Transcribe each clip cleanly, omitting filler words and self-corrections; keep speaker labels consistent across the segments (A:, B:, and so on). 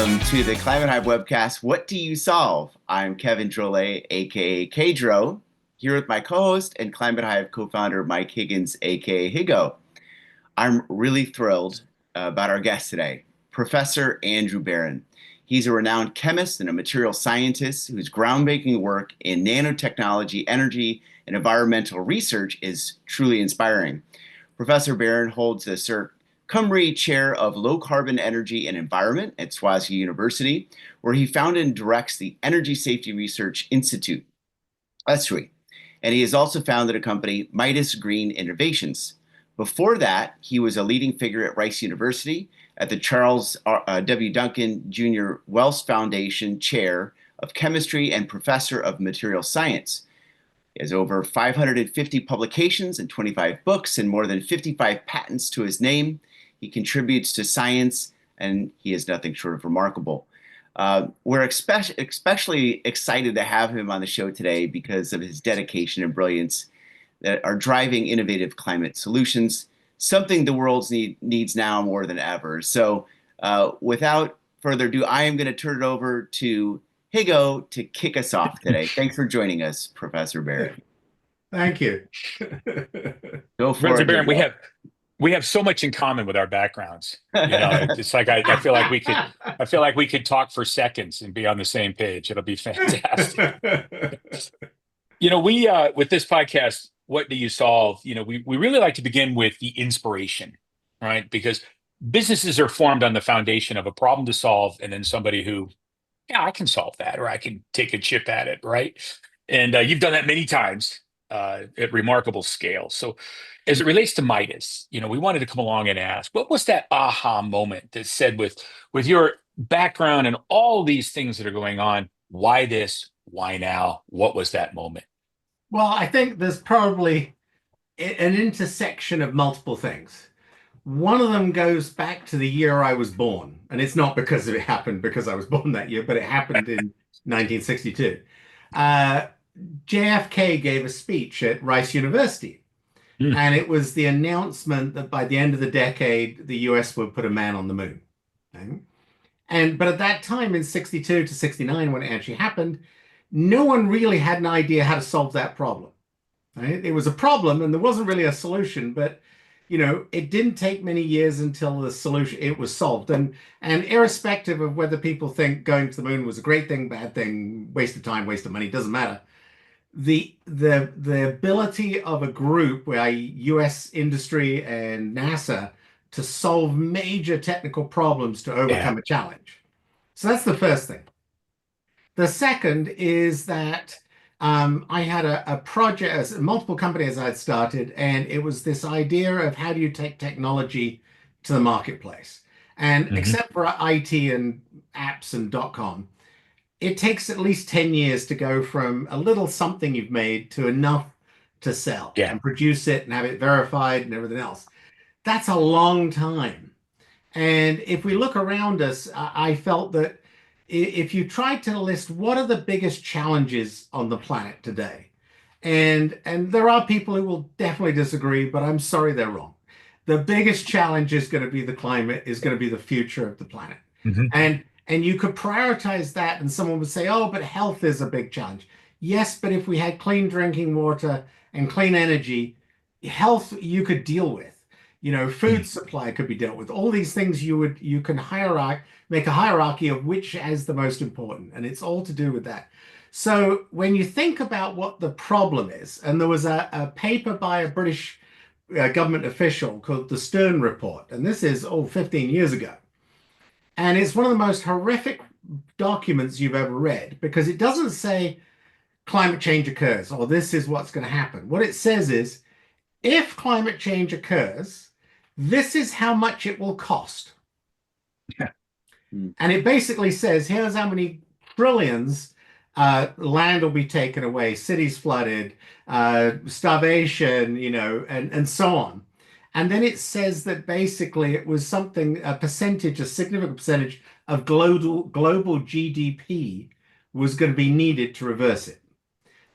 A: Welcome to the Climate Hive webcast. What do you solve? I'm Kevin Drolet, aka Kdro, here with my co-host and Climate Hive co-founder Mike Higgins, aka Higo. I'm really thrilled about our guest today, Professor Andrew Barron. He's a renowned chemist and a material scientist whose groundbreaking work in nanotechnology, energy, and environmental research is truly inspiring. Professor Barron holds the Sir Cymru Chair of Low Carbon Energy and Environment at Swansea University, where he founded and directs the Energy Safety Research Institute, ESRI. And he has also founded a company, Midas Green Innovations. Before that, he was a leading figure at Rice University, at the Charles W. Duncan Jr. Wells Foundation Chair of Chemistry and Professor of Material Science. He has over 550 publications and 25 books and more than 55 patents to his name. He contributes to science, and he is nothing short of remarkable. We're especially excited to have him on the show today because of his dedication and brilliance that are driving innovative climate solutions, something the world needs now more than ever. So without further ado, I am going to turn it over to Higo to kick us off today. Thanks for joining us, Professor Barron.
B: Thank you.
A: Go for
C: Professor
A: it,
C: Barron,
A: Higo.
C: we have so much in common with our backgrounds. You know, it's like I feel like we could talk for seconds and be on the same page. It'll be fantastic. You know, we with this podcast, What Do You Solve? You know, we really like to begin with the inspiration, right? Because businesses are formed on the foundation of a problem to solve, and then somebody who, yeah, I can solve that, or I can take a chip at it, right? And you've done that many times at remarkable scale. So as it relates to Midas, you know, we wanted to come along and ask, what was that aha moment that said with your background and all these things that are going on, why this, why now? What was that moment?
B: Well, I think there's probably an intersection of multiple things. One of them goes back to the year I was born, and it's not because it happened because I was born that year, but it happened in 1962. JFK gave a speech at Rice University, and it was the announcement that by the end of the decade, the US would put a man on the moon. Okay? But at that time in 62 to 69, when it actually happened, no one really had an idea how to solve that problem. Right? It was a problem, and there wasn't really a solution, but you know, it didn't take many years until the solution, it was solved. And irrespective of whether people think going to the moon was a great thing, bad thing, waste of time, waste of money, doesn't matter. The ability of a group, where US industry and NASA, to solve major technical problems to overcome a challenge. So that's the first thing. The second is that I had a project, multiple companies I'd started, and it was this idea of how do you take technology to the marketplace. And except for IT and apps and .com, it takes at least 10 years to go from a little something you've made to enough to sell and produce it and have it verified and everything else. That's a long time. And if we look around us, I felt that if you tried to list what are the biggest challenges on the planet today, and there are people who will definitely disagree, but I'm sorry, they're wrong. The biggest challenge is going to be the climate, is going to be the future of the planet. And you could prioritize that, and someone would say, oh, but health is a big challenge. Yes, but if we had clean drinking water and clean energy, health you could deal with. You know, food supply could be dealt with. All these things you can make a hierarchy of which is the most important, and it's all to do with that. So when you think about what the problem is, and there was a paper by a British government official called the Stern Report, and this is 15 years ago. And it's one of the most horrific documents you've ever read, because it doesn't say climate change occurs or this is what's going to happen. What it says is, if climate change occurs, this is how much it will cost. And it basically says, here's how many trillions land will be taken away, cities flooded, starvation, you know, and so on. And then it says that basically it was something, a significant percentage of global GDP was going to be needed to reverse it.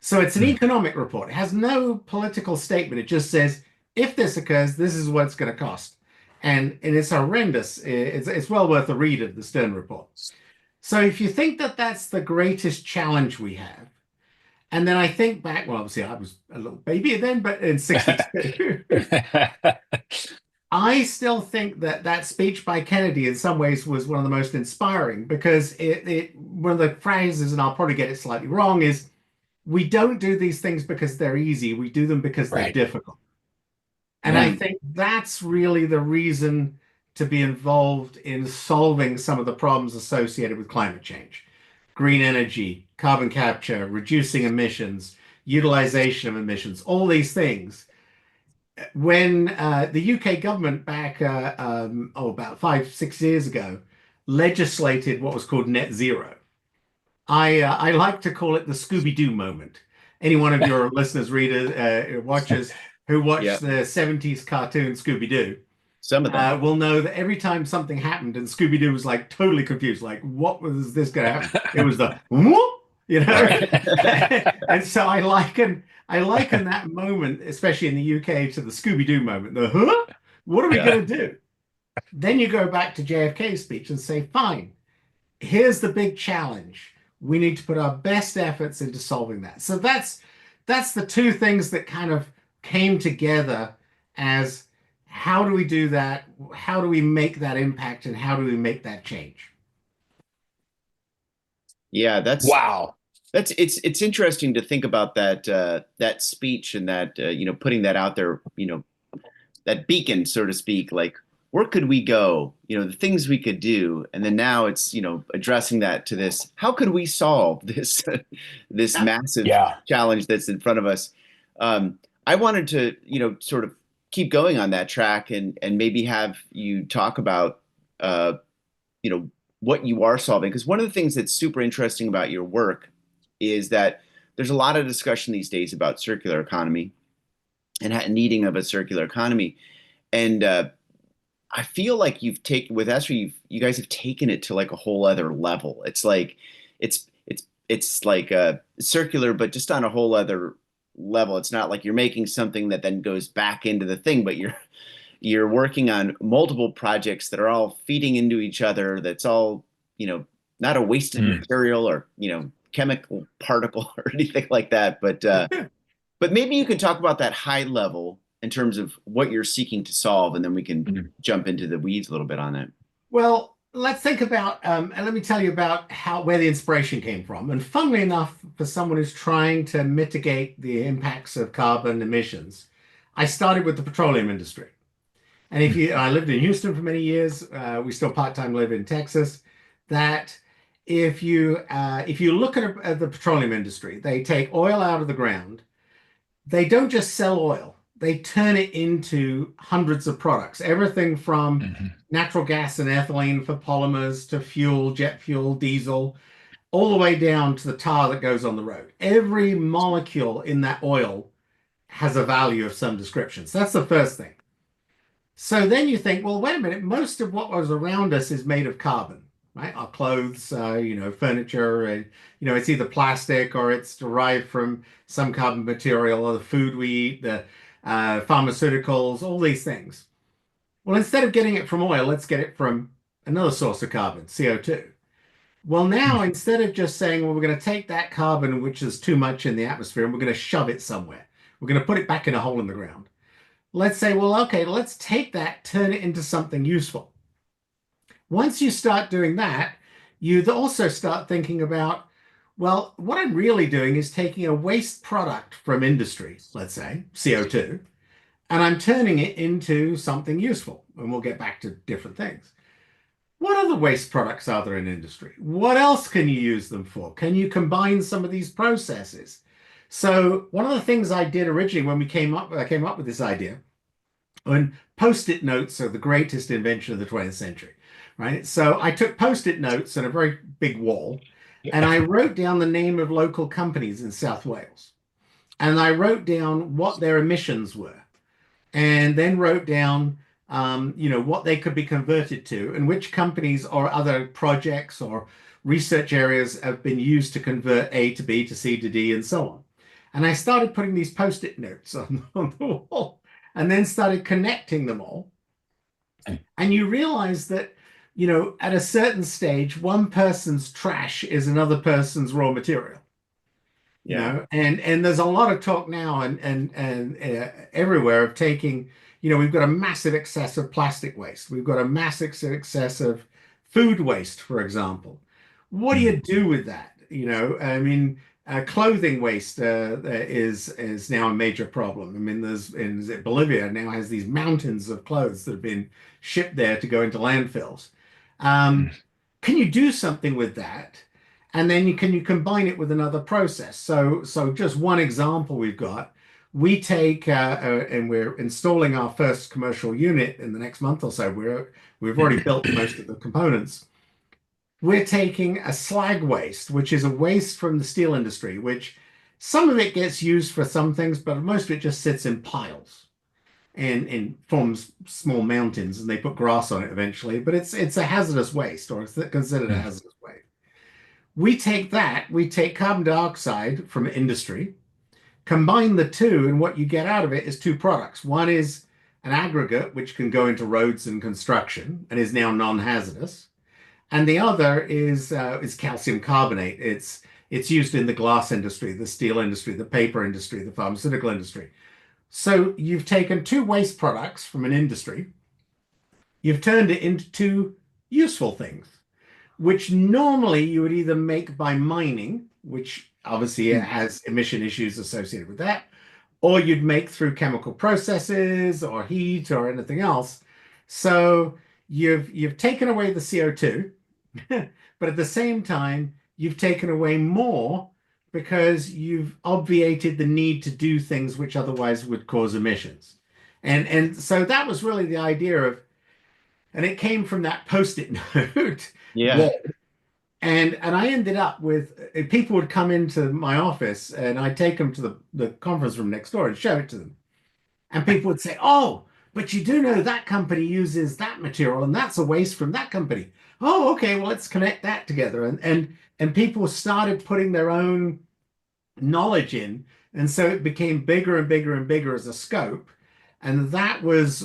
B: So it's an economic report. It has no political statement. It just says, if this occurs, this is what it's going to cost. And it's horrendous. It's well worth a read of the Stern Report. So if you think that that's the greatest challenge we have, and then I think back, well, obviously I was a little baby then, but in 62, I still think that that speech by Kennedy in some ways was one of the most inspiring because one of the phrases, and I'll probably get it slightly wrong, is we don't do these things because they're easy. We do them because they're
C: Right.
B: difficult. And I
A: Yeah.
B: think that's really the reason to be involved in solving some of the problems associated with climate change. Green energy, carbon capture, reducing emissions, utilization of emissions, all these things. When the UK government back, about 5, 6 years ago, legislated what was called net zero, I like to call it the Scooby-Doo moment. Any one of your listeners, readers, watchers who
A: Yeah.
B: watched the 70s cartoon Scooby-Doo
A: Some of them.
B: will know that every time something happened and Scooby-Doo was like totally confused, like, what was this going to happen? It was the whoop, you know? And so I liken that moment, especially in the UK, to the Scooby-Doo moment. The huh? What are we
C: Yeah.
B: going to do? Then you go back to JFK's speech and say, fine, here's the big challenge. We need to put our best efforts into solving that. So that's the two things that kind of came together as how do we do that? How do we make that impact and how do we make that change?
A: Yeah,
C: Wow.
A: it's interesting to think about that speech and that putting that out there, that beacon, so to speak, like where could we go, the things we could do, and then now it's addressing that to this, how could we solve this this massive
C: Yeah.
A: challenge that's in front of us. I wanted to sort of keep going on that track and maybe have you talk about uh, what you are solving, because one of the things that's super interesting about your work is that there's a lot of discussion these days about circular economy and needing of a circular economy. And I feel like you've taken with Esther, you guys have taken it to like a whole other level. It's like it's like circular, but just on a whole other level. It's not like you're making something that then goes back into the thing, but you're working on multiple projects that are all feeding into each other. That's all, not a wasted material or, chemical particle or anything like that. But maybe you could talk about that high level in terms of what you're seeking to solve, and then we can jump into the weeds a little bit on it.
B: Well, let's think about, and let me tell you about where the inspiration came from. And funnily enough, for someone who's trying to mitigate the impacts of carbon emissions, I started with the petroleum industry. And I lived in Houston for many years. We still part-time live in Texas. That if you look at the petroleum industry, they take oil out of the ground. They don't just sell oil. They turn it into hundreds of products, everything from natural gas and ethylene for polymers to fuel, jet fuel, diesel, all the way down to the tar that goes on the road. Every molecule in that oil has a value of some description. So that's the first thing. So then you think, well, wait a minute, most of what was around us is made of carbon, right? Our clothes, furniture, it's either plastic or it's derived from some carbon material, or the food we eat, the pharmaceuticals, all these things. Well, instead of getting it from oil, let's get it from another source of carbon, CO2. Well, now instead of just saying, well, we're going to take that carbon, which is too much in the atmosphere, and we're going to shove it somewhere. We're going to put it back in a hole in the ground. Let's say, well, okay, let's take that, turn it into something useful. Once you start doing that, you also start thinking about, well, what I'm really doing is taking a waste product from industry, let's say CO2, and I'm turning it into something useful. And we'll get back to different things. What other waste products are there in industry? What else can you use them for? Can you combine some of these processes? So one of the things I did originally when I came up with this idea, and post-it notes are the greatest invention of the 20th century, right? So I took post-it notes on a very big wall, and I wrote down the name of local companies in South Wales. And I wrote down what their emissions were, and then wrote down, what they could be converted to, and which companies or other projects or research areas have been used to convert A to B to C to D and so on. And I started putting these post-it notes on the wall and then started connecting them all. And you realize that at a certain stage, one person's trash is another person's raw material.
A: Yeah.
B: And there's a lot of talk now and everywhere of taking, we've got a massive excess of plastic waste. We've got a massive excess of food waste, for example. What do you do with that? I mean, clothing waste is now a major problem. I mean, Bolivia now has these mountains of clothes that have been shipped there to go into landfills. Um, can you do something with that? And then you combine it with another process. So just one example we've got, we take and we're installing our first commercial unit in the next month or so. We've already built most of the components. We're taking a slag waste, which is a waste from the steel industry, which some of it gets used for some things, but most of it just sits in piles and forms small mountains, and they put grass on it eventually. But it's a hazardous waste, or it's considered a hazardous waste. We take carbon dioxide from industry, combine the two, and what you get out of it is two products. One is an aggregate, which can go into roads and construction and is now non-hazardous. And the other is calcium carbonate. It's used in the glass industry, the steel industry, the paper industry, the pharmaceutical industry. So you've taken two waste products from an industry, you've turned it into two useful things, which normally you would either make by mining, which obviously has emission issues associated with that, or you'd make through chemical processes or heat or anything else. So you've taken away the CO2, but at the same time, you've taken away more because you've obviated the need to do things which otherwise would cause emissions. And so that was really the idea of, and it came from that post-it note
A: Yeah.
B: wall. And I ended up with people would come into my office and I'd take them to the conference room next door and show it to them. And people would say, "Oh, but you do know that company uses that material and that's a waste from that company." Oh, okay, well, let's connect that together. And people started putting their own knowledge in. And so it became bigger and bigger and bigger as a scope. And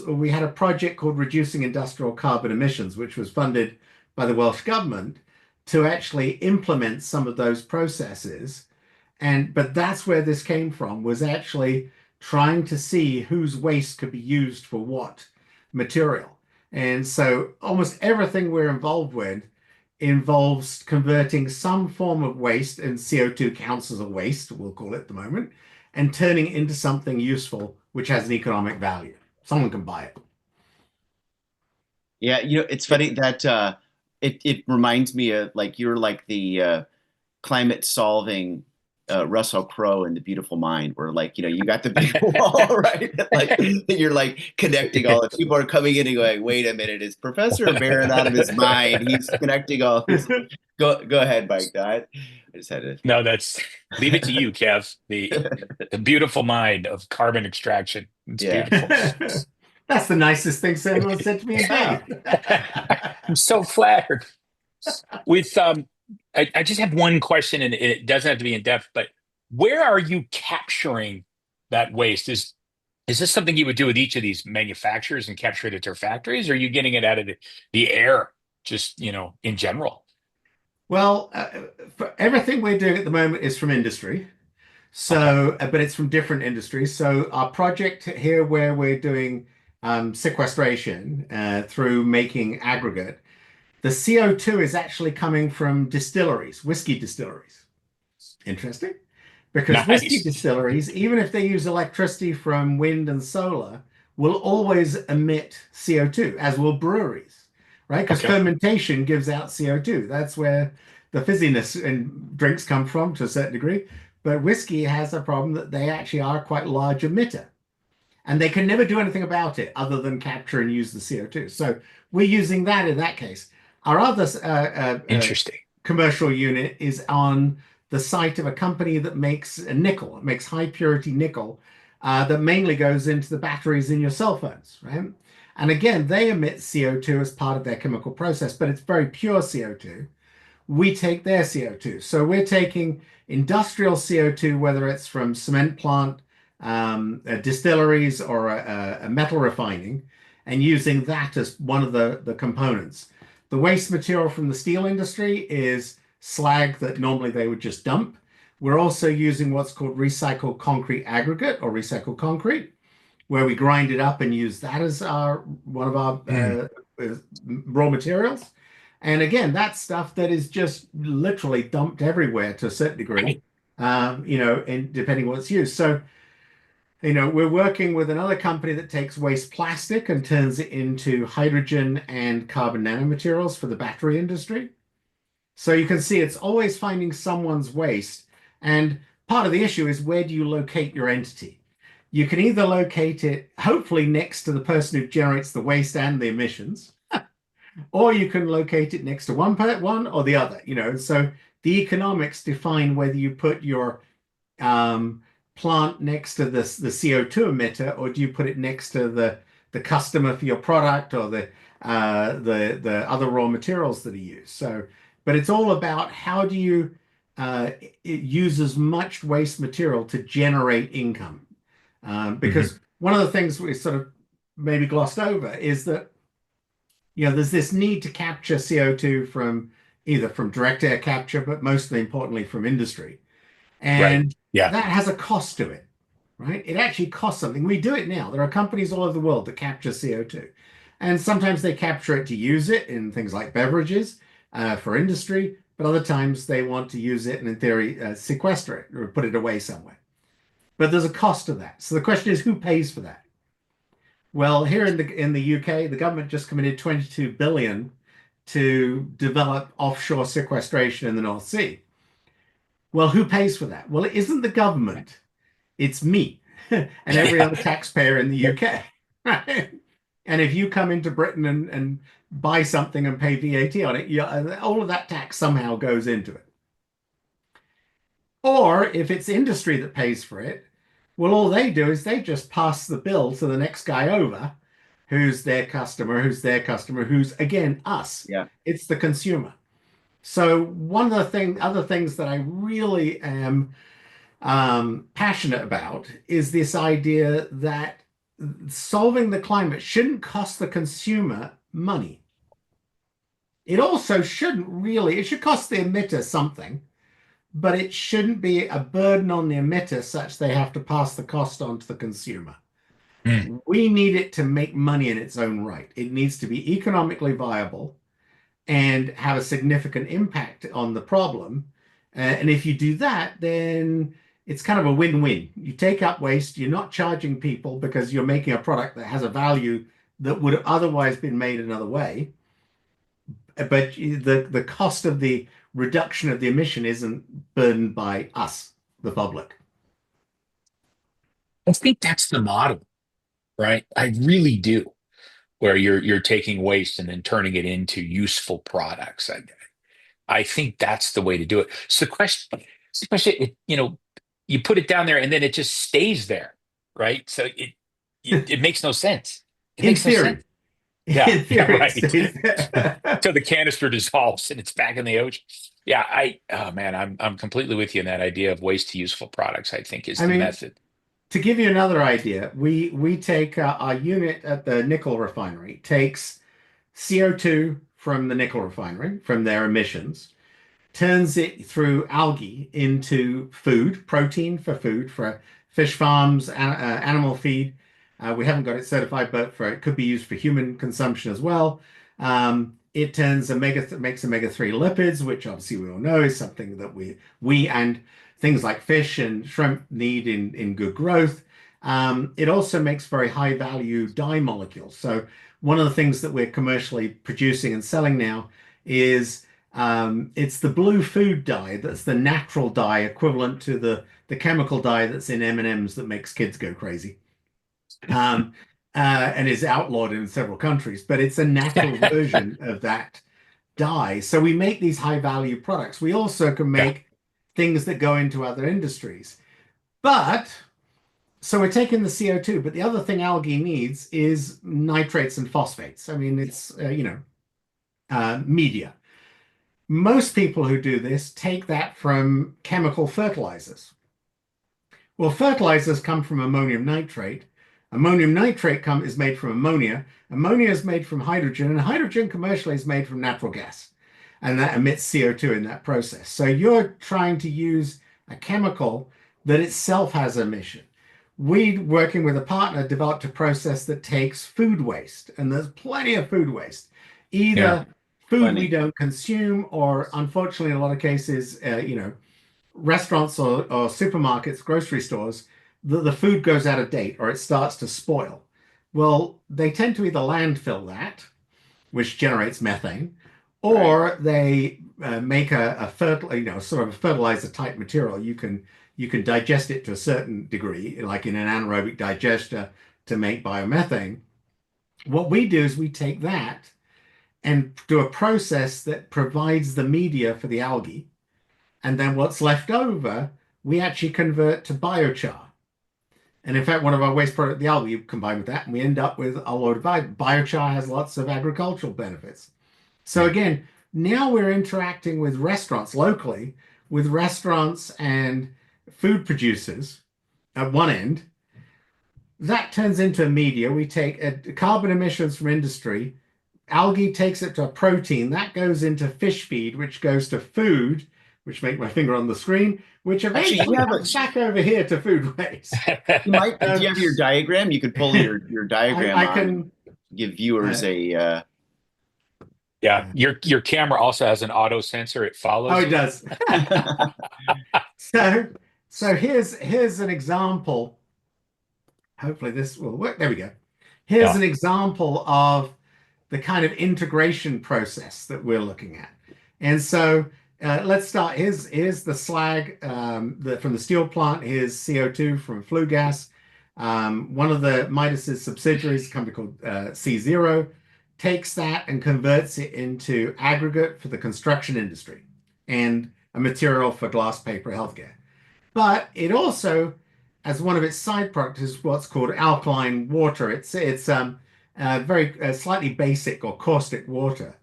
B: we had a project called Reducing Industrial Carbon Emissions, which was funded by the Welsh government to actually implement some of those processes. But that's where this came from, was actually trying to see whose waste could be used for what material. And so almost everything we're involved with involves converting some form of waste, and CO2 counts as a waste, we'll call it at the moment, and turning it into something useful, which has an economic value. Someone can buy it.
A: Yeah, it's funny that it reminds me of like you're like the climate solving Russell Crowe in The Beautiful Mind, where like you got the big wall, right? Like you're like connecting all the people are coming in and going, wait a minute, is Professor Barron out of his mind? He's connecting all this. Go ahead, Mike. I just had to.
C: No, leave it to you, Kev. The beautiful mind of carbon extraction. It's
A: Yeah.
C: beautiful.
B: That's the nicest thing someone said to me in
A: Yeah.
C: I'm so flattered. With I just have one question, and it doesn't have to be in depth, but where are you capturing that waste? Is this something you would do with each of these manufacturers and capture it at their factories, or are you getting it out of the air, just in general?
B: Well, for everything we're doing at the moment is from industry. So, but it's from different industries. So our project here where we're doing sequestration through making aggregate, the CO2 is actually coming from distilleries, whiskey distilleries. Interesting. Because whiskey
C: Nice.
B: distilleries, even if they use electricity from wind and solar, will always emit CO2, as will breweries, right? Because
C: Okay.
B: fermentation gives out CO2. That's where the fizziness in drinks come from to a certain degree. But whiskey has a problem that they actually are quite a large emitter. And they can never do anything about it other than capture and use the CO2. So we're using that in that case. Our other
C: Interesting.
B: commercial unit is on the site of a company that makes nickel. It makes high purity nickel that mainly goes into the batteries in your cell phones, right? And again, they emit CO2 as part of their chemical process, but it's very pure CO2. We take their CO2. So we're taking industrial CO2, whether it's from cement plant, distilleries, or a metal refining, and using that as one of the components. The waste material from the steel industry is slag that normally they would just dump. We're also using what's called recycled concrete aggregate or recycled concrete, where we grind it up and use that as one of our raw materials. And again, that's stuff that is just literally dumped everywhere to a certain degree, and depending on what's used. So, we're working with another company that takes waste plastic and turns it into hydrogen and carbon nanomaterials for the battery industry. So you can see it's always finding someone's waste. And part of the issue is, where do you locate your entity? You can either locate it, hopefully, next to the person who generates the waste and the emissions, or you can locate it next to one or the other. So the economics define whether you put your plant next to the CO2 emitter, or do you put it next to the customer for your product, or the other raw materials that are used. So, but it's all about how do you use as much waste material to generate income. Because one of the things we sort of maybe glossed over is that there's this need to capture CO2 from either from direct air capture, but mostly importantly from industry. And that has a cost to it, right? It actually costs something. We do it now. There are companies all over the world that capture CO2. And sometimes they capture it to use it in things like beverages for industry, but other times they want to use it and, in theory, sequester it or put it away somewhere. But there's a cost to that. So the question is, who pays for that? Well, here in the UK, the government just committed 22 billion to develop offshore sequestration in the North Sea. Well, who pays for that? Well, it isn't the government. It's me and every other taxpayer in the UK. Right? And if you come into Britain and buy something and pay VAT on it, all of that tax somehow goes into it. Or if it's industry that pays for it, well, all they do is they just pass the bill to the next guy over, who's their customer, who's, again, us.
A: Yeah.
B: It's the consumer. So one of the other things that I really am passionate about is this idea that solving the climate shouldn't cost the consumer money. It also shouldn't really, it should cost the emitter something, but it shouldn't be a burden on the emitter such they have to pass the cost on to the consumer. We need it to make money in its own right. It needs to be economically viable and have a significant impact on the problem. And if you do that, then it's kind of a win-win. You take up waste, you're not charging people because you're making a product that has a value that would have otherwise been made another way. But the cost of the reduction of the emission isn't burdened by us, the public.
C: I think that's the model, right? I really do, where you're taking waste and then turning it into useful products. I think that's the way to do it. So the question, you put it down there and then it just stays there, right? So it makes no sense. It makes no sense. Yeah,
B: In theory,
C: right.
B: right.
C: So the canister dissolves and it's back in the ocean. Yeah, I'm completely with you in that idea of waste to useful products. I think is the method.
B: To give you another idea, we take our unit at the nickel refinery takes CO2 from the nickel refinery, from their emissions, turns it through algae into food, protein for food, for fish farms, animal feed. We haven't got it certified, but it could be used for human consumption as well. It turns makes omega-3 lipids, which obviously we all know is something that we and things like fish and shrimp need in good growth. It also makes very high value dye molecules. So one of the things that we're commercially producing and selling now is it's the blue food dye that's the natural dye equivalent to the chemical dye that's in M&Ms that makes kids go crazy. And is outlawed in several countries, but it's a natural version of that dye. So we make these high value products. We also can make things that go into other industries. So we're taking the CO2, but the other thing algae needs is nitrates and phosphates. I mean, it's, media. Most people who do this take that from chemical fertilizers. Well, fertilizers come from ammonium nitrate, Ammonium nitrate is made from ammonia. Ammonia is made from hydrogen, and hydrogen commercially is made from natural gas, and that emits CO2 in that process. So you're trying to use a chemical that itself has emission. We, working with a partner, developed a process that takes food waste, and there's plenty of food waste, either food we don't consume, or unfortunately, in a lot of cases, restaurants or supermarkets, grocery stores, the food goes out of date or it starts to spoil. Well, they tend to either landfill that, which generates methane, or they make a sort of a fertilizer type material. You can digest it to a certain degree, like in an anaerobic digester, to make biomethane. What we do is we take that and do a process that provides the media for the algae, and then what's left over, we actually convert to biochar. And in fact, one of our waste product, the algae, combined with that, and we end up with a load of biochar has lots of agricultural benefits. So again, now we're interacting with restaurants locally, with restaurants and food producers at one end. That turns into a media. We take carbon emissions from industry, algae takes it to a protein, that goes into fish feed, which goes to food, which make my finger on the screen, which eventually comes back over here to food waste.
A: Do you have your diagram? You could pull your diagram
B: I can
A: give viewers a.
C: Yeah, your camera also has an auto sensor. It follows.
B: Oh, it does. So here's an example. Hopefully this will work. There we go. Here's an example of the kind of integration process that we're looking at. And so let's start. Here's the slag from the steel plant. Here's CO2 from flue gas. One of the Midas's subsidiaries, a company called C0, takes that and converts it into aggregate for the construction industry and a material for glass, paper, healthcare. But it also, as one of its side products, is what's called alkaline water. It's very slightly basic or caustic water.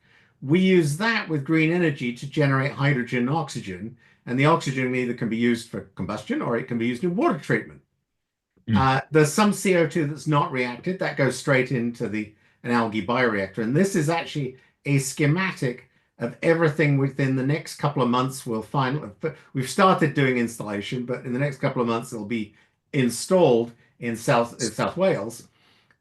B: We use that with green energy to generate hydrogen and oxygen, and the oxygen either can be used for combustion or it can be used in water treatment. There's some CO2 that's not reacted that goes straight into an algae bioreactor, and this is actually a schematic of everything within the next couple of months. We've started doing installation, but in the next couple of months it'll be installed in South Wales.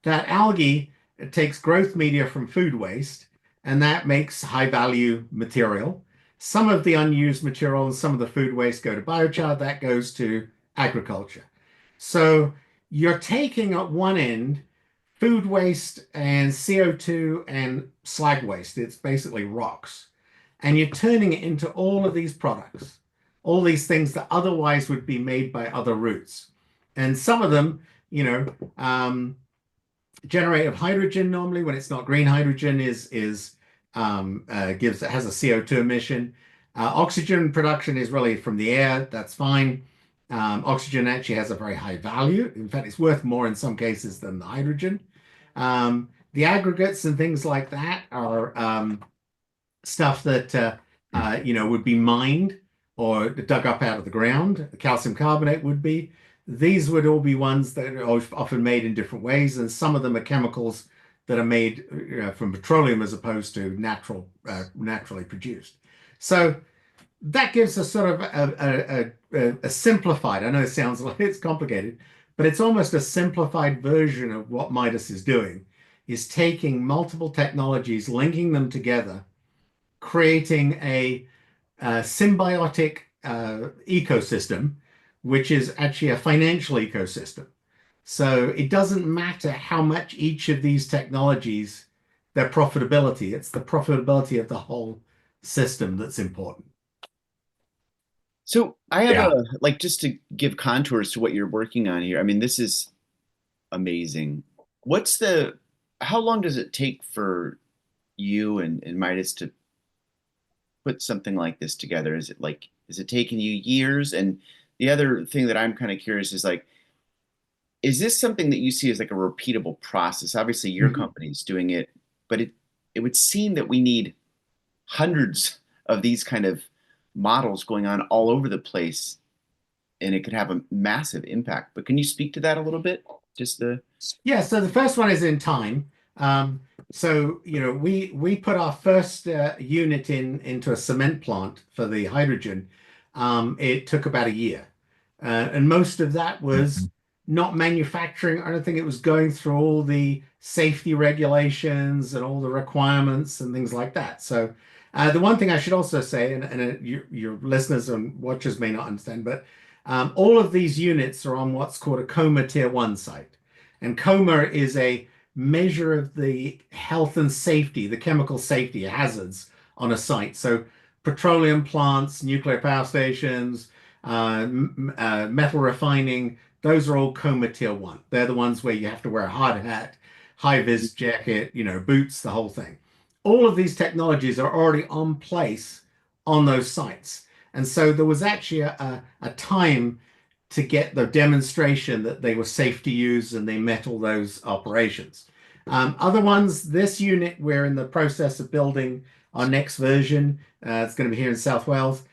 B: That algae takes growth media from food waste, and that makes high value material. Some of the unused material and some of the food waste go to biochar, that goes to agriculture. So you're taking at one end food waste and CO2 and slag waste, it's basically rocks, and you're turning it into all of these products, all these things that otherwise would be made by other routes. And some of them, generate of hydrogen normally when it's not green hydrogen has a CO2 emission. Oxygen production is really from the air, that's fine. Oxygen actually has a very high value. In fact, it's worth more in some cases than the hydrogen. The aggregates and things like that are stuff that would be mined or dug up out of the ground. The calcium carbonate would be. These would all be ones that are often made in different ways, and some of them are chemicals that are made from petroleum as opposed to naturally produced. So that gives us sort of a simplified, I know it sounds like it's complicated, but it's almost a simplified version of what Midas is doing, is taking multiple technologies, linking them together, creating a symbiotic ecosystem, which is actually a financial ecosystem. So it doesn't matter how much each of these technologies, their profitability, it's the profitability of the whole system that's important.
A: So I have just to give contours to what you're working on here. I mean, this is amazing. How long does it take for you and Midas to put something like this together? Is it taking you years? And the other thing that I'm kind of curious is this something that you see as like a repeatable process? Obviously your company's doing it, but it would seem that we need hundreds of these kind of models going on all over the place, and it could have a massive impact. But can you speak to that a little bit?
B: Yeah, so the first one is in time. So we put our first unit into a cement plant for the hydrogen. It took about a year, and most of that was not manufacturing. I don't think it was going through all the safety regulations and all the requirements and things like that. So the one thing I should also say, and your listeners and watchers may not understand, but all of these units are on what's called a COMA Tier 1 site. And COMA is a measure of the health and safety, the chemical safety hazards on a site. So petroleum plants, nuclear power stations, metal refining, those are all COMA Tier 1. They're the ones where you have to wear a hard hat, high-vis jacket, boots, the whole thing. All of these technologies are already on place on those sites. And so there was actually a time to get the demonstration that they were safe to use and they met all those operations. Other ones, this unit, we're in the process of building our next version. It's going to be here in South Wales.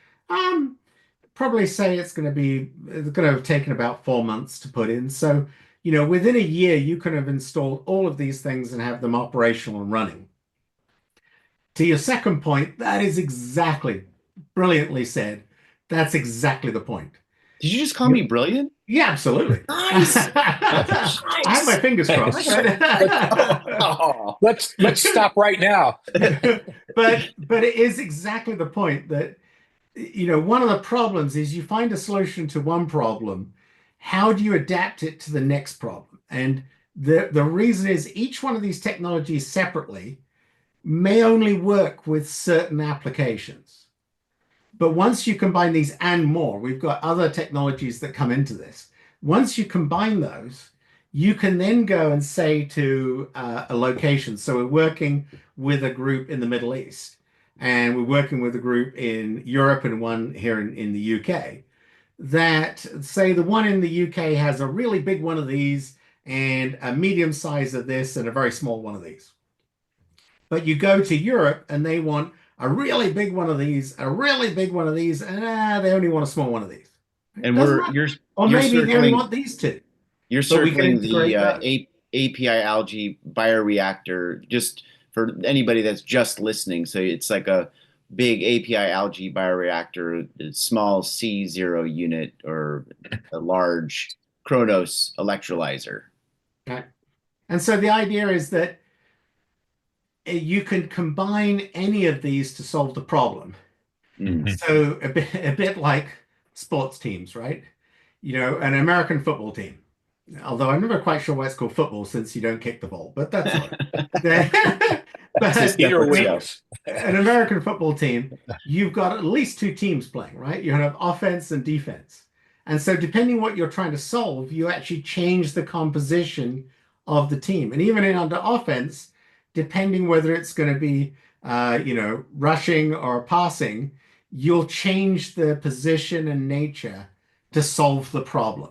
B: Probably say it's going to have taken about 4 months to put in. So, within a year, you can have installed all of these things and have them operational and running. To your second point, that is exactly brilliantly said. That's exactly the point.
A: Did you just call me brilliant?
B: Yeah, absolutely.
A: Nice.
B: I have my fingers crossed.
C: Oh, let's stop right now.
B: but it is exactly the point that one of the problems is you find a solution to one problem. How do you adapt it to the next problem? And the reason is each one of these technologies separately may only work with certain applications. But once you combine these and more, we've got other technologies that come into this. Once you combine those, you can then go and say to a location. So we're working with a group in the Middle East, and we're working with a group in Europe and one here in the UK, that say the one in the UK has a really big one of these and a medium size of this and a very small one of these. But you go to Europe and they want a really big one of these, a really big one of these, and they only want a small one of these.
A: And
B: or maybe they only want these two.
A: You're circling the API algae bioreactor, just for anybody that's just listening. So it's like a big API algae bioreactor, a small C0 unit, or a large Kronos electrolyzer.
B: Okay. And so the idea is that you can combine any of these to solve the problem. So a bit like sports teams, right? An American football team. Although I'm never quite sure why it's called football since you don't kick the ball, but that's all right. But an American football team, you've got at least two teams playing, right? You have offense and defense. And so depending what you're trying to solve, you actually change the composition of the team. And even under offense, depending whether it's going to be, rushing or passing, you'll change the position and nature to solve the problem.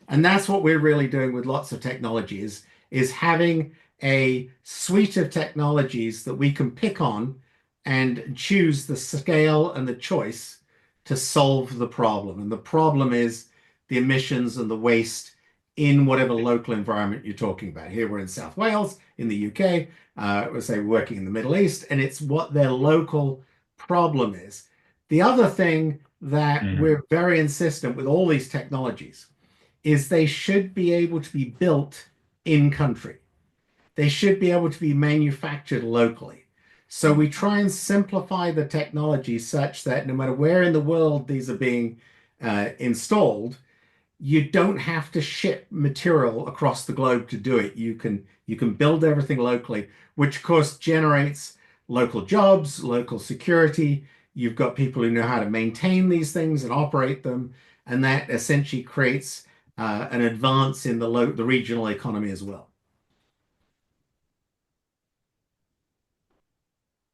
B: And that's what we're really doing with lots of technologies, is having a suite of technologies that we can pick on and choose the scale and the choice to solve the problem. And the problem is the emissions and the waste in whatever local environment you're talking about. Here we're in South Wales, in the UK, we're say working in the Middle East, and it's what their local problem is. The other thing that we're very insistent with all these technologies is they should be able to be built in country. They should be able to be manufactured locally. So we try and simplify the technology such that no matter where in the world these are being installed, you don't have to ship material across the globe to do it. You can build everything locally, which of course generates local jobs, local security. You've got people who know how to maintain these things and operate them, and that essentially creates an advance in the regional economy as well.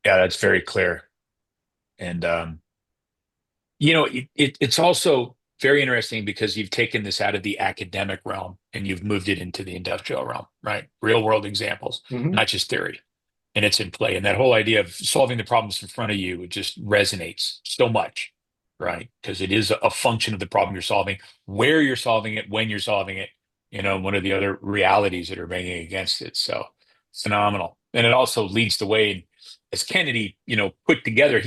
C: Yeah, that's very clear. And it's also very interesting because you've taken this out of the academic realm and you've moved it into the industrial realm, right? Real world examples, not just theory. And it's in play. And that whole idea of solving the problems in front of you, it just resonates so much, right? Because it is a function of the problem you're solving, where you're solving it, when you're solving it, One of the other realities that are banging against it. So phenomenal. And it also leads the way. As Kennedy, put together,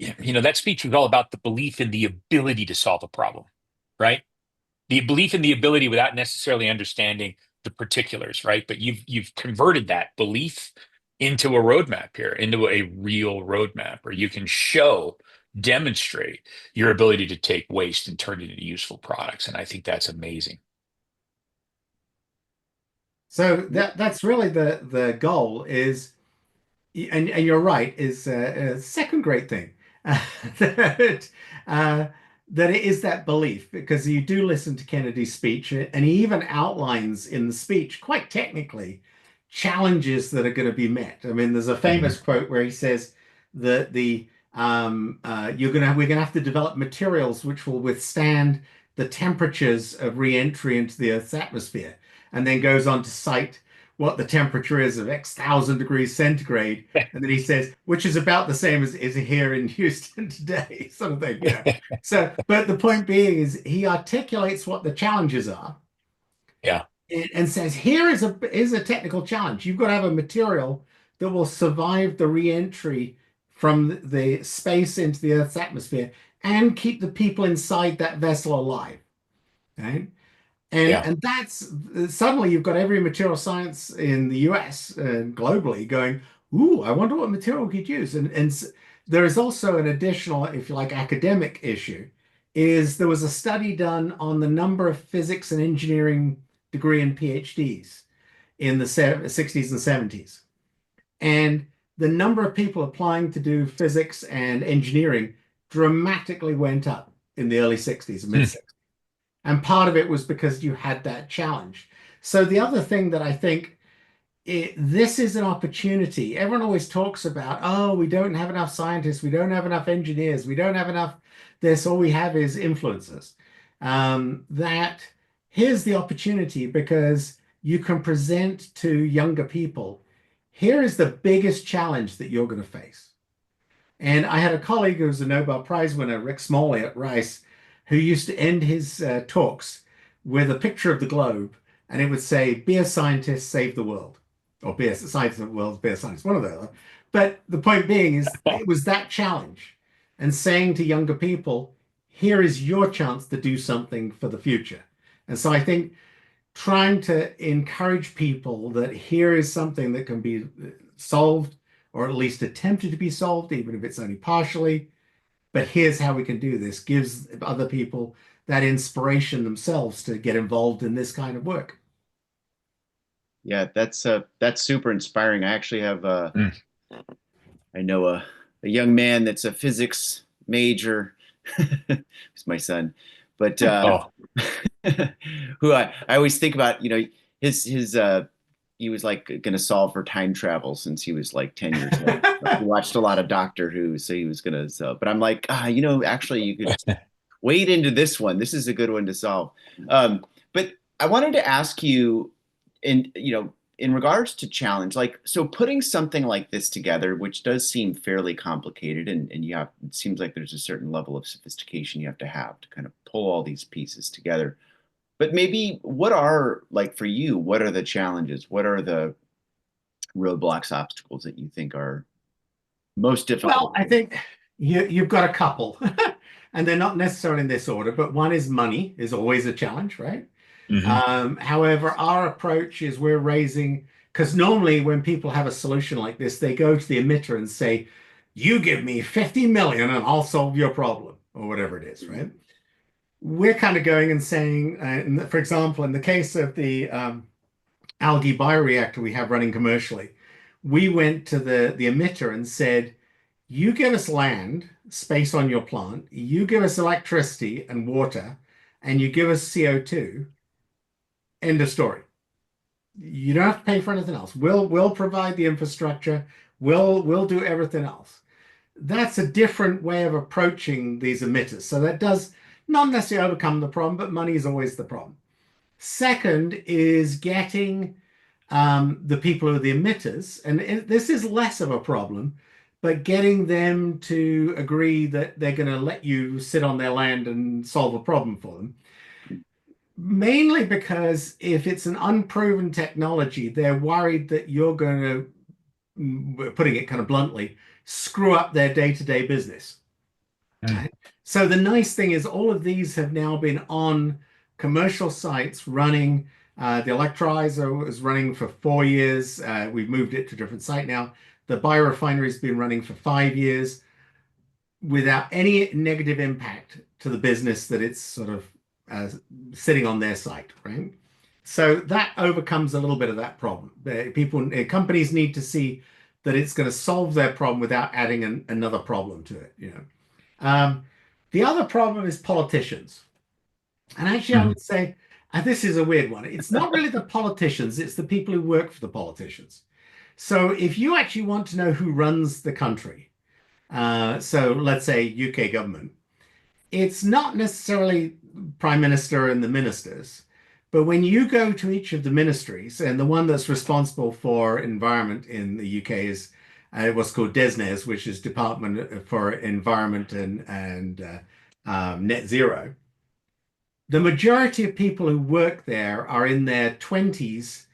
C: that speech was all about the belief in the ability to solve a problem, right? The belief in the ability without necessarily understanding the particulars, right? But you've converted that belief into a roadmap here, into a real roadmap where you can demonstrate your ability to take waste and turn it into useful products. And I think that's amazing.
B: So that's really the goal is, and you're right, is a second great thing that that it is that belief, because you do listen to Kennedy's speech, and he even outlines in the speech quite technically challenges that are going to be met. I mean, there's a famous quote where he says that we're gonna have to develop materials which will withstand the temperatures of re-entry into the Earth's atmosphere, and then goes on to cite what the temperature is of X thousand degrees centigrade. And then he says, which is about the same as is here in Houston today, sort of thing. Yeah. So, but the point being is he articulates what the challenges are.
C: Yeah.
B: And says, here is a technical challenge. You've got to have a material that will survive the re-entry from the space into the Earth's atmosphere and keep the people inside that vessel alive. Right? And that's suddenly you've got every material science in the US and globally going, ooh, I wonder what material we could use. And there is also an additional, if you like, academic issue, is there was a study done on the number of physics and engineering degree and PhDs in the 60s and 70s. And the number of people applying to do physics and engineering dramatically went up in the early 60s and mid 60s. And part of it was because you had that challenge. So the other thing that I think this is an opportunity. Everyone always talks about, oh, we don't have enough scientists, we don't have enough engineers, we don't have enough this, all we have is influencers. That here's the opportunity, because you can present to younger people, here is the biggest challenge that you're going to face. And I had a colleague who was a Nobel Prize winner, Rick Smalley at Rice, who used to end his talks with a picture of the globe, and it would say, be a scientist, save the world. Or be a scientist of the world, be a scientist, one of the other. But the point being is it was that challenge, and saying to younger people, here is your chance to do something for the future. And so I think trying to encourage people that here is something that can be solved, or at least attempted to be solved, even if it's only partially, but here's how we can do this, gives other people that inspiration themselves to get involved in this kind of work.
A: Yeah, that's super inspiring. I actually have I know a young man that's a physics major. He's my son, but who I always think about, his he was like going to solve for time travel since he was like 10 years old. He watched a lot of Doctor Who, so he was going to solve. But I'm like, actually you could wade into this one. This is a good one to solve. But I wanted to ask you, in regards to challenge, like, so putting something like this together, which does seem fairly complicated, and it seems like there's a certain level of sophistication you have to kind of pull all these pieces together. But maybe what are, like, for you, what are the challenges? What are the roadblocks, obstacles that you think are most difficult?
B: Well, I think you've got a couple, and they're not necessarily in this order, but one is money is always a challenge, right? However, our approach is we're raising, because normally when people have a solution like this, they go to the emitter and say, you give me 50 million and I'll solve your problem, or whatever it is, right? We're kind of going and saying, for example, in the case of the algae bioreactor we have running commercially, we went to the emitter and said, you give us land, space on your plant, you give us electricity and water, and you give us CO2, end of story. You don't have to pay for anything else. We'll provide the infrastructure. We'll do everything else. That's a different way of approaching these emitters. So that does not necessarily overcome the problem, but money is always the problem. Second is getting the people who are the emitters, and this is less of a problem, but getting them to agree that they're going to let you sit on their land and solve a problem for them. Mainly because if it's an unproven technology, they're worried that you're going to, putting it kind of bluntly, screw up their day-to-day business.
C: Mm.
B: Right? So the nice thing is all of these have now been on commercial sites running. The electrolyzer was running for 4 years. We've moved it to a different site now. The biorefinery has been running for 5 years without any negative impact to the business that it's sort of uh, sitting on their site, right? So that overcomes a little bit of that problem. Companies need to see that it's going to solve their problem without adding another problem to it, you know. The other problem is politicians. And actually, I
C: Mhm.
B: would say, and this is a weird one. It's not really the politicians, it's the people who work for the politicians. So if you actually want to know who runs the country, so let's say UK government, it's not necessarily prime minister and the ministers, but when you go to each of the ministries, and the one that's responsible for environment in the UK is what's called DESNZ, which is Department for Environment and Net Zero. The majority of people who work there are in their 20s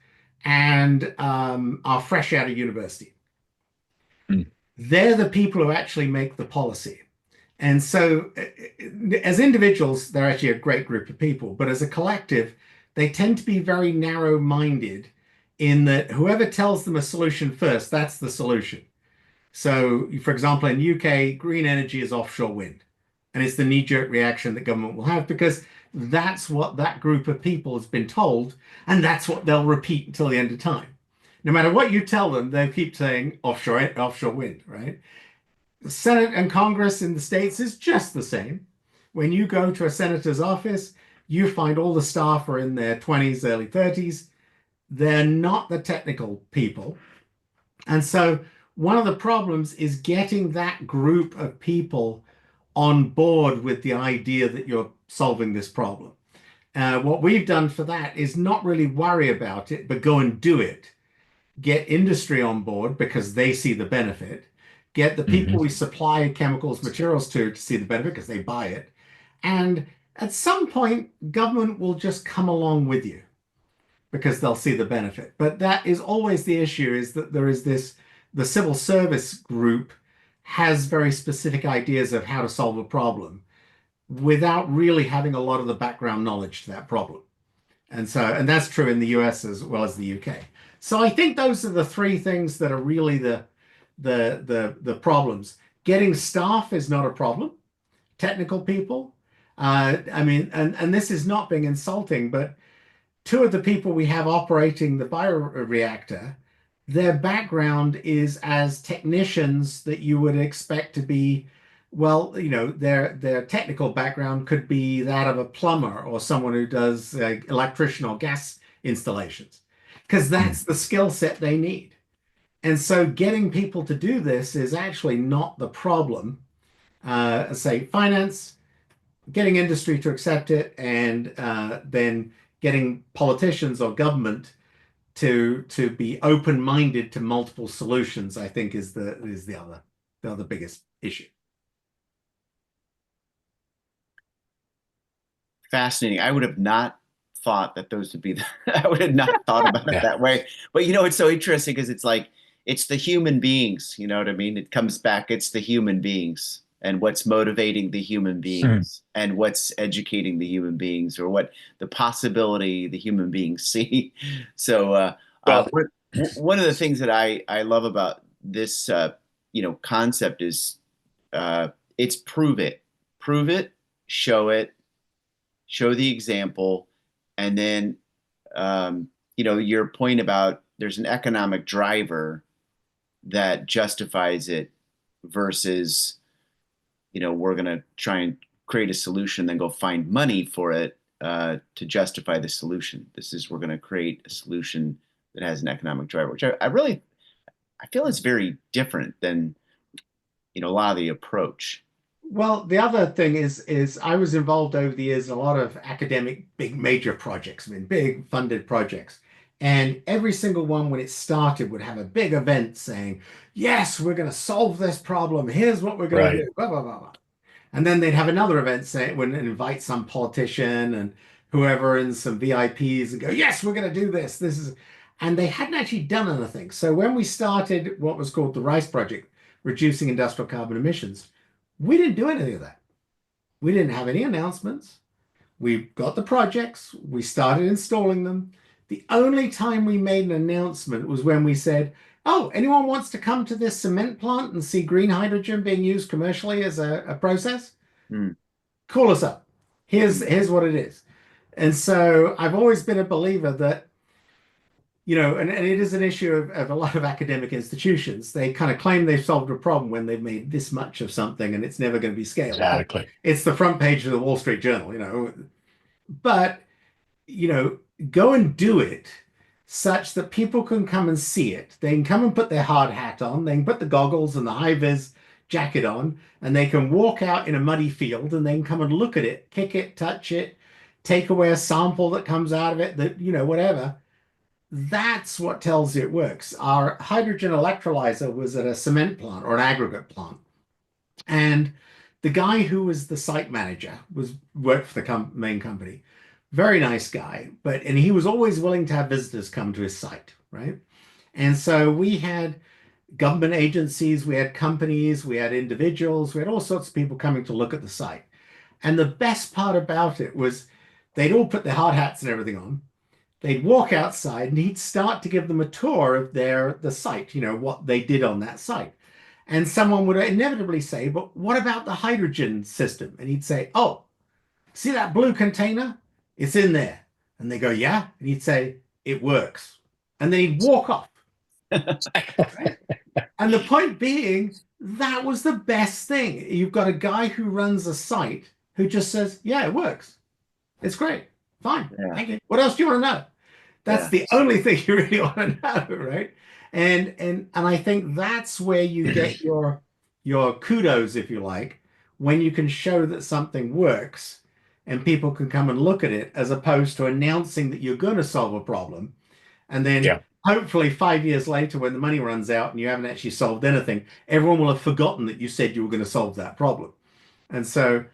B: and are fresh out of university.
C: Mm.
B: They're the people who actually make the policy. And so, as individuals, they're actually a great group of people, but as a collective, they tend to be very narrow-minded in that whoever tells them a solution first, that's the solution. So, for example, in UK, green energy is offshore wind, and it's the knee-jerk reaction that government will have because that's what that group of people has been told, and that's what they'll repeat until the end of time. No matter what you tell them, they'll keep saying offshore wind, right? The Senate and Congress in the States is just the same. When you go to a senator's office, you find all the staff are in their 20s, early 30s. They're not the technical people. And so one of the problems is getting that group of people on board with the idea that you're solving this problem. What we've done for that is not really worry about it, but go and do it. Get industry on board because they see the benefit. Get the people we supply chemicals, materials to see the benefit because they buy it. And at some point, government will just come along with you because they'll see the benefit. But that is always the issue is that there is this, the civil service group has very specific ideas of how to solve a problem without really having a lot of the background knowledge to that problem. And so, and that's true in the US as well as the UK. So I think those are the three things that are really the problems. Getting staff is not a problem. Technical people. I mean, and this is not being insulting, but two of the people we have operating the bioreactor, their background is as technicians that you would expect to be, well, you know, their technical background could be that of a plumber or someone who does electrician or gas installations, because that's the skill set they need. And so getting people to do this is actually not the problem. Say finance, getting industry to accept it, and then getting politicians or government to be open-minded to multiple solutions, I think is the other biggest issue.
A: Fascinating. I would have not thought that those would be I would have not thought about it
C: Yeah.
A: that way. But you know, it's so interesting because it's like it's the human beings, you know what I mean? It comes back, it's the human beings and what's motivating the human beings and what's educating the human beings or what the possibility the human beings see. So
C: Well,
A: one of the things that I love about this you know concept is it's prove it, show it, show the example, and then you know your point about there's an economic driver that justifies it versus you know we're going to try and create a solution then go find money for it to justify the solution. This is we're going to create a solution that has an economic driver, which I really I feel is very different than you know a lot of the approach.
B: Well, the other thing is I was involved over the years in a lot of academic big major projects, I mean big funded projects. And every single one when it started would have a big event saying, yes, we're going to solve this problem. Here's what we're going to
C: right.
B: do. Blah, blah, blah, blah. And then they'd have another event say when invite some politician and whoever and some VIPs and go, yes, we're going to do this. This is, and they hadn't actually done anything. So when we started what was called the RICE project, reducing industrial carbon emissions, we didn't do anything of that. We didn't have any announcements. We got the projects. We started installing them. The only time we made an announcement was when we said, oh, anyone wants to come to this cement plant and see green hydrogen being used commercially as a process? Call us up. Here's what it is. And so I've always been a believer that, and it is an issue of a lot of academic institutions. They kind of claim they've solved a problem when they've made this much of something and it's never going to be scaled.
C: Exactly.
B: It's the front page of the Wall Street Journal, But, go and do it such that people can come and see it. They can come and put their hard hat on. They can put the goggles and the high-vis jacket on, and they can walk out in a muddy field and they can come and look at it, kick it, touch it, take away a sample that comes out of it, that, whatever. That's what tells you it works. Our hydrogen electrolyzer was at a cement plant or an aggregate plant. And the guy who was the site manager worked for the main company. Very nice guy, and he was always willing to have visitors come to his site, right? And so we had government agencies, we had companies, we had individuals, we had all sorts of people coming to look at the site. And the best part about it was they'd all put their hard hats and everything on. They'd walk outside and he'd start to give them a tour of the site, what they did on that site. And someone would inevitably say, but what about the hydrogen system? And he'd say, oh, see that blue container? It's in there. And they go, yeah. And he'd say, it works. And then he'd walk off. Right? And the point being, that was the best thing. You've got a guy who runs a site who just says, yeah, it works. It's great. Fine. Yeah. Thank you. What else do you want to know? That's the only thing you really want to know, right? And I think that's where you get your kudos, if you like, when you can show that something works and people can come and look at it, as opposed to announcing that you're going to solve a problem. And then hopefully 5 years later, when the money runs out and you haven't actually solved anything, everyone will have forgotten that you said you were going to solve that problem. And so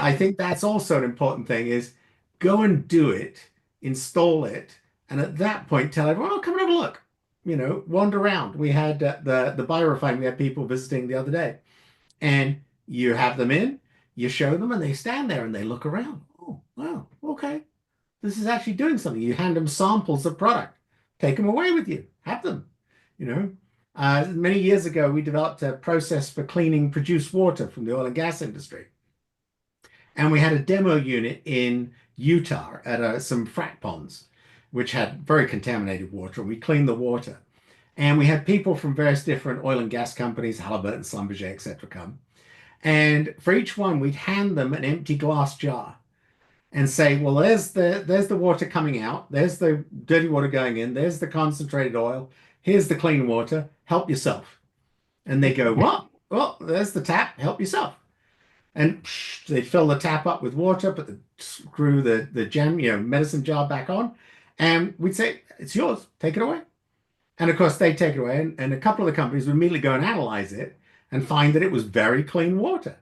B: I think that's also an important thing, is go and do it, install it. And at that point, tell everyone, oh, come and have a look, wander around. We had the byrefining, we had people visiting the other day, and you have them in, you show them, and they stand there and they look around. Oh, wow, okay. This is actually doing something. You hand them samples of product, take them away with you, have them, Many years ago, we developed a process for cleaning produced water from the oil and gas industry. And we had a demo unit in Utah at some frac ponds, which had very contaminated water. We cleaned the water. And we had people from various different oil and gas companies, Halliburton, Schlumberger, et cetera, come. And for each one, we'd hand them an empty glass jar and say, well, there's the water coming out. There's the dirty water going in. There's the concentrated oil. Here's the clean water. Help yourself. And they go, what? Well, there's the tap. Help yourself. And they'd fill the tap up with water, screw the gem, medicine jar back on. And we'd say, it's yours, take it away. And of course, they'd take it away. And a couple of the companies would immediately go and analyze it and find that it was very clean water.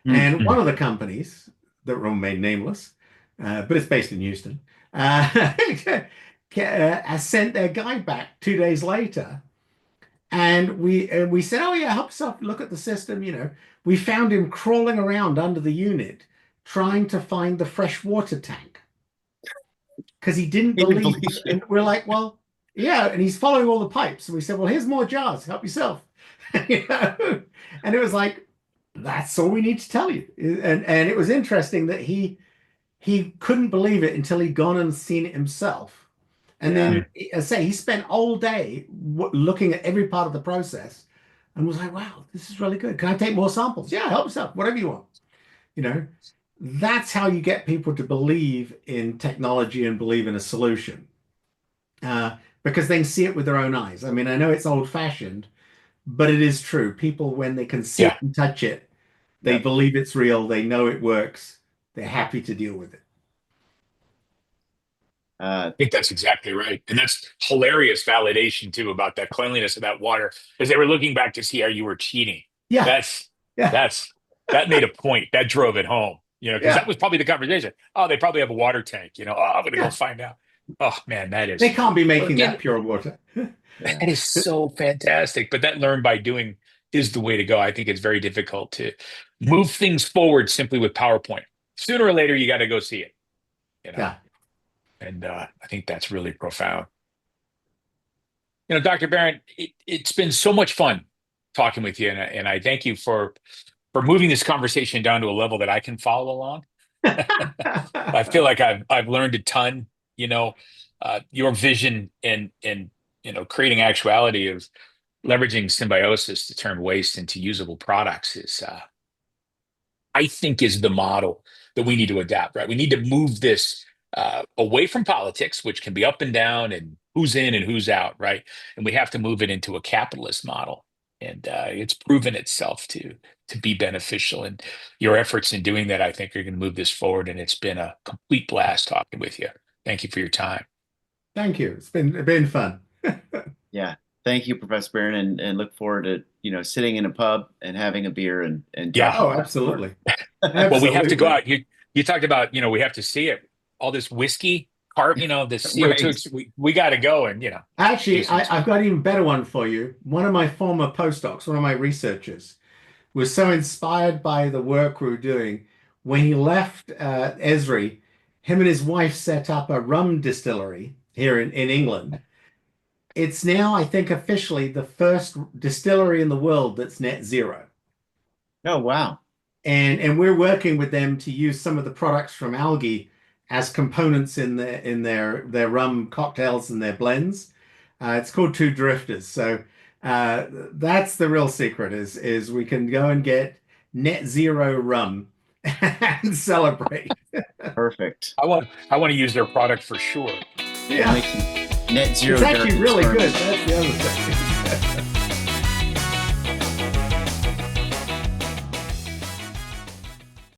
B: Mm-hmm. And one of the companies that were made nameless, but it's based in Houston, sent their guy back 2 days later. And we said, oh, yeah, help yourself, look at the system. We found him crawling around under the unit, trying to find the fresh water tank. Because he didn't believe it. And we're like, well, yeah, and he's following all the pipes. And we said, well, here's more jars, help yourself. And it was like, that's all we need to tell you. And it was interesting that he couldn't believe it until he'd gone and seen it himself. And then, as I say, he spent all day looking at every part of the process and was like, wow, this is really good. Can I take more samples? Yeah, help yourself, whatever you want. That's how you get people to believe in technology and believe in a solution, because they can see it with their own eyes. I mean, I know it's old-fashioned, but it is true. People, when they can see it and touch it, they believe it's real. They know it works. They're happy to deal with it.
C: I think that's exactly right. And that's hilarious validation, too, about that cleanliness of that water, because they were looking back to see how you were cheating.
B: Yeah.
C: That made a point. That drove it home. because that was probably the conversation. Oh, they probably have a water tank. Oh, I'm going to go find out. Oh man, that is.
B: They can't be making that pure water.
C: That is so fantastic. But that learn by doing is the way to go. I think it's very difficult to move things forward simply with PowerPoint. Sooner or later, you got to go see it.
B: Yeah.
C: And I think that's really profound. Dr. Barron, it's been so much fun talking with you, and I thank you for moving this conversation down to a level that I can follow along. I feel like I've learned a ton. Your vision and creating actuality of leveraging symbiosis to turn waste into usable products is, I think, is the model that we need to adapt. Right, we need to move this away from politics, which can be up and down, and who's in and who's out. Right, and we have to move it into a capitalist model. And it's proven itself to be beneficial. And your efforts in doing that, I think, are going to move this forward. And it's been a complete blast talking with you. Thank you for your time.
B: Thank you. It's been fun.
A: Yeah. Thank you, Professor Barron, and look forward to sitting in a pub and having a beer and
B: yeah. Oh, absolutely.
C: Well, we have to go out. You talked about we have to see it. All this whiskey. The CO2, we got to go and,
B: Actually, I've got an even better one for you. One of my former postdocs, one of my researchers, was so inspired by the work we were doing. When he left Esri, him and his wife set up a rum distillery here in England. It's now, I think, officially the first distillery in the world that's net zero.
A: Oh, wow.
B: And we're working with them to use some of the products from algae as components in their rum cocktails and their blends. It's called Two Drifters. So that's the real secret is we can go and get net zero rum and celebrate.
A: Perfect.
C: I want to use their product for sure.
B: Yeah.
A: Net zero.
B: It's actually really good. That's the other thing.